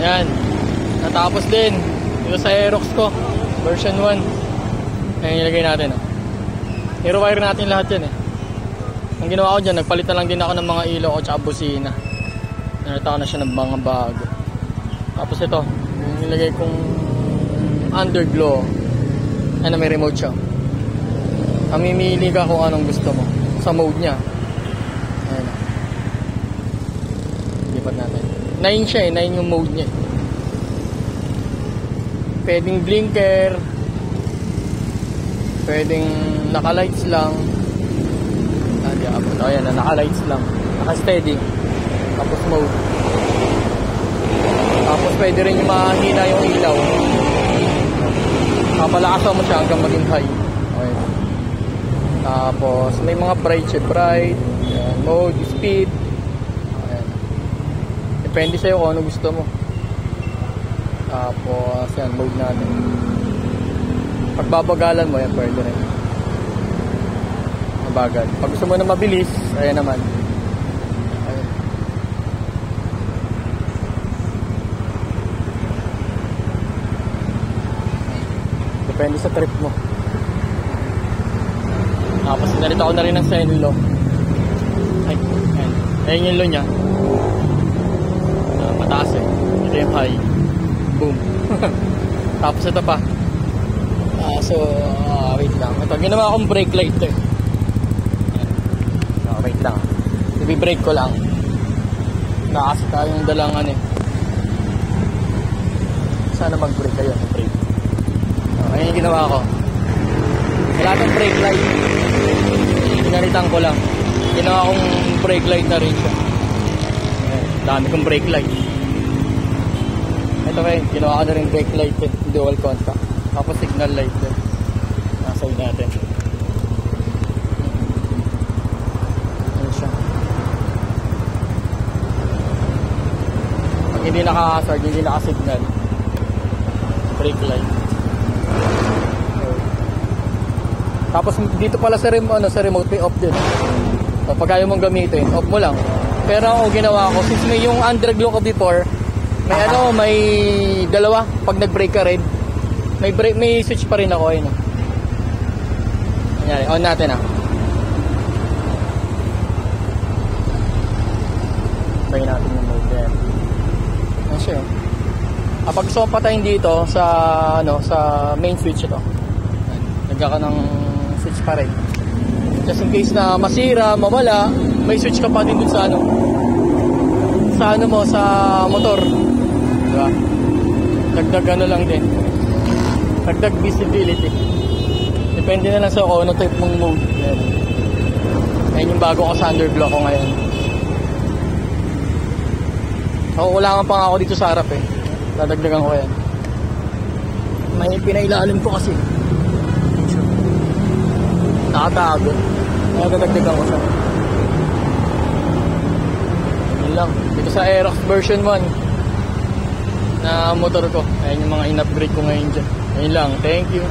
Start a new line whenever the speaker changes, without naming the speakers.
Yan. Natapos din. Dito sa Aerox ko. Version 1. Ayan ilagay natin. I-rewire natin lahat yan eh. Ang ginawa ko dyan, nagpalitan lang din ako ng mga ilaw ko tsaka busina. Narita ko na siya ng mga bago. Tapos ito, yung nilagay kong underglow. Ano, may remote siya. Mamimili ka kung anong gusto mo sa mode niya. Ayan. Lipat natin. 9 siya eh, 9 yung mode niya. Pwedeng blinker. Pwedeng naka-lights lang. Ayan, naka-lights lang. Naka-steady. Tapos mode. Tapos pwede rin yung mahina yung ilaw. Kapalakasan mo siya hanggang maging high. Okay. Tapos may mga bright siya. Bright. Ayan, mode, speed. Ayan. Depende sa'yo kung ano gusto mo. Tapos yan, mode natin. Pagbabagalan mo, yan pwede rin. Mabagal. Pag gusto mo na mabilis, ayan naman. Ayan. Depende sa trip mo. Tapos narito ako na rin ng Senlo. Ay, ayan. Ayan yung low nya. Mataas eh. Ito yung high. Boom. Tapos ito pa. Wait lang. Ito, ginawa akong brake light eh. Wait lang. I-brake ko lang. Nakasi tayong dalangan eh. Sana mag-brake kayo. Brake. Ayan yung ginawa ko. Wala ng brake light. Pinalitan ko lang. Ginawa akong brake light na rin siya. Ayan, dami kong brake light. Ito kayo, ginawa ko na rin brake light eh. Dual contact. Tapos signal light din. Nasa natin. Ayan siya. Pag hindi naka-hazard, hindi naka-signal, brake light. Tapos dito pala sa remote may off din. Pag ayaw mong gamitin, off mo lang. Pero ang ginawa ko, since may yung underglow ko before, may dalawa pag nag-brake ka rin. May switch pa rin ako ayun. Ayan, on natin Try natin yung mode there. Ayan siya. Pag gusto ko patayin dito sa sa main switch ito. Nagka ka ng switch pa rin. Just in case na masira, mawala, may switch ka pa din dun sa sa motor. Diba? Dagdag lang din. Dagdag visibility. Depende na lang sa kung ano type mong mode. Ayan yung bago ko sa underglow ko ngayon. Kukulangan pa nga ako dito sa harap eh. Dadagdagan ko yan. May pinailalim ko kasi. Nakatago. Dadagdagan ko siya. Yun lang. Dito sa Aerox version 1 na motor ko. Ayan yung mga in-upgrade ko ngayon dyan. Ayun lang. Thank you.